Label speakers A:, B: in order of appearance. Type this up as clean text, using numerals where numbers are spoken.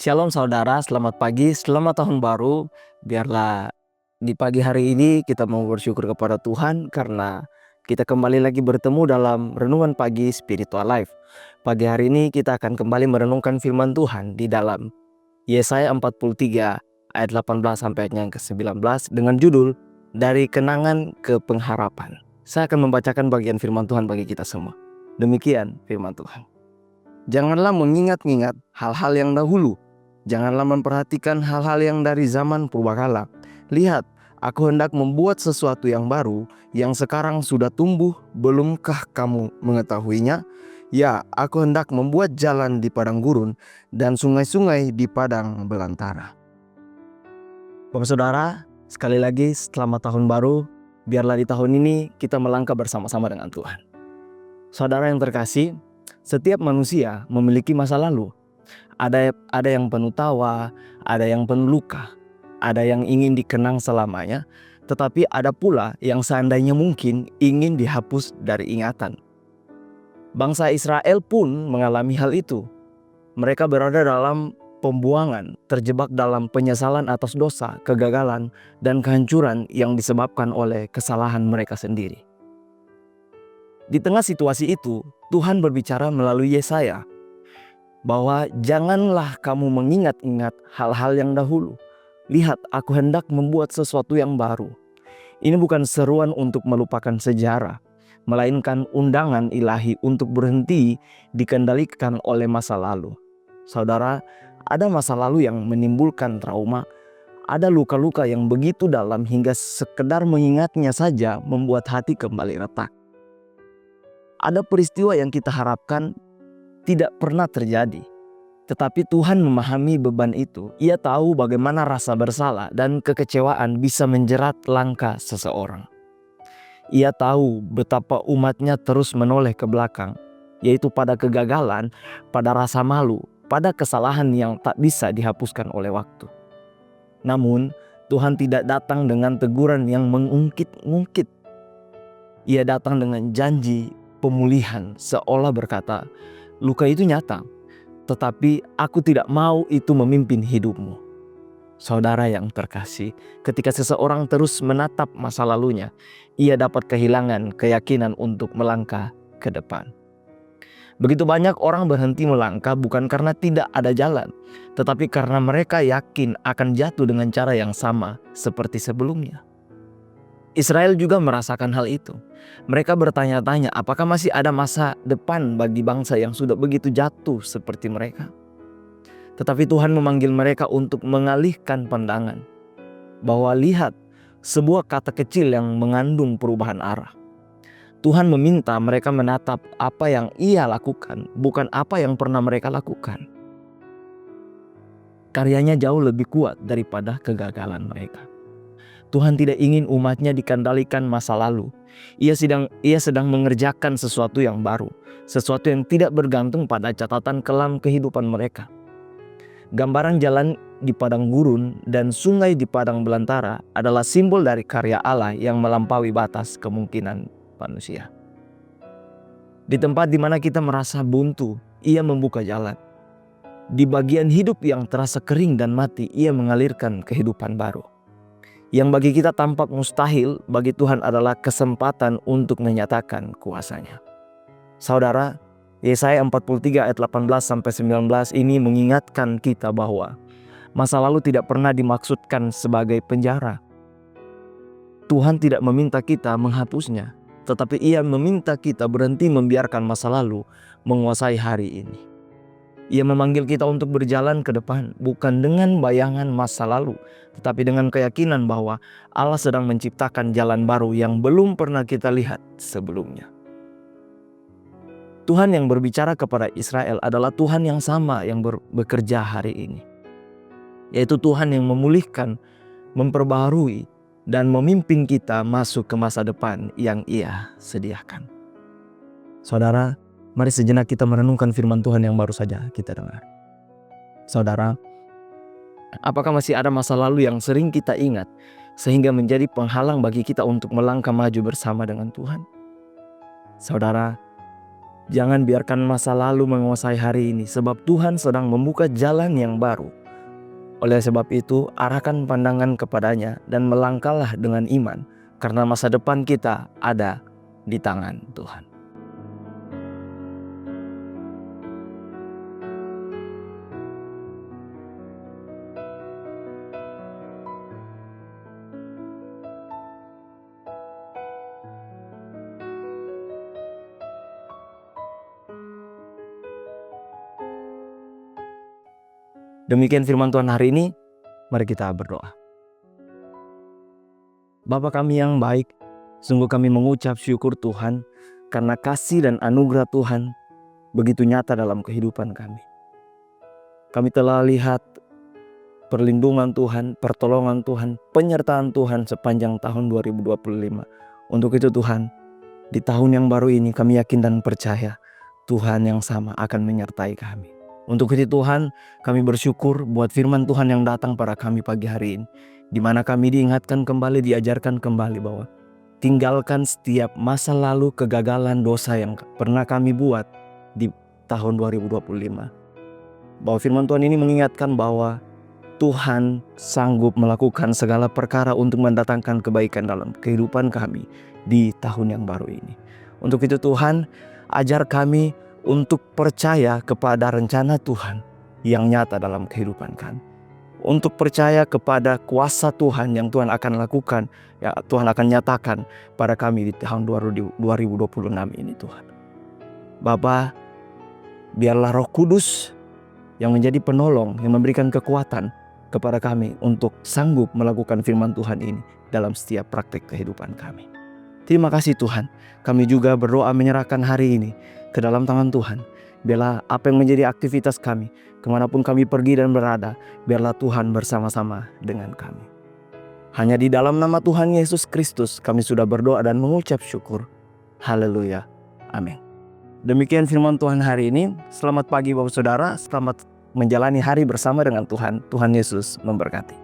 A: Shalom saudara, selamat pagi, selamat tahun baru. Biarlah di pagi hari ini kita mau bersyukur kepada Tuhan karena kita kembali lagi bertemu dalam renungan pagi Spiritual Life. Pagi hari ini kita akan kembali merenungkan firman Tuhan di dalam Yesaya 43 ayat 18 sampai ayat yang ke-19 dengan judul Dari Kenangan ke Pengharapan. Saya akan membacakan bagian firman Tuhan bagi kita semua. Demikian firman Tuhan. Janganlah mengingat-ingat hal-hal yang dahulu. Janganlah memperhatikan hal-hal yang dari zaman purbakala. Lihat, aku hendak membuat sesuatu yang baru, yang sekarang sudah tumbuh, belumkah kamu mengetahuinya? Ya, aku hendak membuat jalan di padang gurun, dan sungai-sungai di padang belantara. Bapak Saudara, sekali lagi selamat tahun baru. Biarlah di tahun ini kita melangkah bersama-sama dengan Tuhan. Saudara yang terkasih, setiap manusia memiliki masa lalu. Ada yang penuh tawa, ada yang penuh luka, ada yang ingin dikenang selamanya, tetapi ada pula yang seandainya mungkin ingin dihapus dari ingatan. Bangsa Israel pun mengalami hal itu. Mereka berada dalam pembuangan, terjebak dalam penyesalan atas dosa, kegagalan, dan kehancuran yang disebabkan oleh kesalahan mereka sendiri. Di tengah situasi itu, Tuhan berbicara melalui Yesaya bahwa janganlah kamu mengingat-ingat hal-hal yang dahulu. Lihat, aku hendak membuat sesuatu yang baru. Ini bukan seruan untuk melupakan sejarah, melainkan undangan ilahi untuk berhenti dikendalikan oleh masa lalu. Saudara, ada masa lalu yang menimbulkan trauma, ada luka-luka yang begitu dalam hingga sekedar mengingatnya saja membuat hati kembali retak. Ada peristiwa yang kita harapkan tidak pernah terjadi. Tetapi Tuhan memahami beban itu. Ia tahu bagaimana rasa bersalah dan kekecewaan bisa menjerat langkah seseorang. Ia tahu betapa umatnya terus menoleh ke belakang, yaitu pada kegagalan, pada rasa malu, pada kesalahan yang tak bisa dihapuskan oleh waktu. Namun, Tuhan tidak datang dengan teguran yang mengungkit-ungkit. Ia datang dengan janji pemulihan, seolah berkata, luka itu nyata, tetapi aku tidak mau itu memimpin hidupmu. Saudara yang terkasih, ketika seseorang terus menatap masa lalunya, ia dapat kehilangan keyakinan untuk melangkah ke depan. Begitu banyak orang berhenti melangkah bukan karena tidak ada jalan, tetapi karena mereka yakin akan jatuh dengan cara yang sama seperti sebelumnya. Israel juga merasakan hal itu. Mereka bertanya-tanya apakah masih ada masa depan bagi bangsa yang sudah begitu jatuh seperti mereka. Tetapi Tuhan memanggil mereka untuk mengalihkan pandangan. Bahwa lihat, sebuah kata kecil yang mengandung perubahan arah. Tuhan meminta mereka menatap apa yang Ia lakukan, bukan apa yang pernah mereka lakukan. Karyanya jauh lebih kuat daripada kegagalan mereka. Tuhan tidak ingin umatnya dikendalikan masa lalu. Ia sedang mengerjakan sesuatu yang baru, sesuatu yang tidak bergantung pada catatan kelam kehidupan mereka. Gambaran jalan di padang gurun dan sungai di padang belantara adalah simbol dari karya Allah yang melampaui batas kemungkinan manusia. Di tempat di mana kita merasa buntu, Ia membuka jalan. Di bagian hidup yang terasa kering dan mati, Ia mengalirkan kehidupan baru. Yang bagi kita tampak mustahil, bagi Tuhan adalah kesempatan untuk menyatakan kuasa-Nya. Saudara, Yesaya 43 ayat 18-19 ini mengingatkan kita bahwa masa lalu tidak pernah dimaksudkan sebagai penjara. Tuhan tidak meminta kita menghapusnya, tetapi Ia meminta kita berhenti membiarkan masa lalu menguasai hari ini. Ia memanggil kita untuk berjalan ke depan, bukan dengan bayangan masa lalu, tetapi dengan keyakinan bahwa Allah sedang menciptakan jalan baru yang belum pernah kita lihat sebelumnya. Tuhan yang berbicara kepada Israel adalah Tuhan yang sama yang bekerja hari ini. Yaitu Tuhan yang memulihkan, memperbaharui, dan memimpin kita masuk ke masa depan yang Ia sediakan. Saudara, mari sejenak kita merenungkan firman Tuhan yang baru saja kita dengar. Saudara, apakah masih ada masa lalu yang sering kita ingat sehingga menjadi penghalang bagi kita untuk melangkah maju bersama dengan Tuhan? Saudara, Jangan biarkan masa lalu menguasai hari ini, sebab Tuhan sedang membuka jalan yang baru. Oleh sebab itu, arahkan pandangan kepadanya dan melangkahlah dengan iman, karena masa depan kita ada di tangan Tuhan. Demikian firman Tuhan hari ini, mari kita berdoa. Bapa kami yang baik, sungguh kami mengucap syukur Tuhan, karena kasih dan anugerah Tuhan begitu nyata dalam kehidupan kami. Kami telah lihat perlindungan Tuhan, pertolongan Tuhan, penyertaan Tuhan sepanjang tahun 2025. Untuk itu Tuhan, di tahun yang baru ini kami yakin dan percaya Tuhan yang sama akan menyertai kami. Untuk itu Tuhan, kami bersyukur buat firman Tuhan yang datang pada kami pagi hari ini, di mana kami diingatkan kembali, diajarkan kembali bahwa tinggalkan setiap masa lalu kegagalan dosa yang pernah kami buat di tahun 2025. Bahwa firman Tuhan ini mengingatkan bahwa Tuhan sanggup melakukan segala perkara untuk mendatangkan kebaikan dalam kehidupan kami di tahun yang baru ini. Untuk itu Tuhan, ajar kami untuk percaya kepada rencana Tuhan yang nyata dalam kehidupan kami. Untuk percaya kepada kuasa Tuhan yang Tuhan akan lakukan, ya Tuhan akan nyatakan pada kami di tahun 2026 ini Tuhan. Bapa, biarlah Roh Kudus yang menjadi penolong, yang memberikan kekuatan kepada kami untuk sanggup melakukan firman Tuhan ini dalam setiap praktik kehidupan kami. Terima kasih Tuhan, kami juga berdoa menyerahkan hari ini ke dalam tangan Tuhan. Biarlah apa yang menjadi aktivitas kami, kemanapun kami pergi dan berada, biarlah Tuhan bersama-sama dengan kami. Hanya di dalam nama Tuhan Yesus Kristus kami sudah berdoa dan mengucap syukur. Haleluya. Amin. Demikian firman Tuhan hari ini. Selamat pagi Bapak Saudara, selamat menjalani hari bersama dengan Tuhan. Tuhan Yesus memberkati.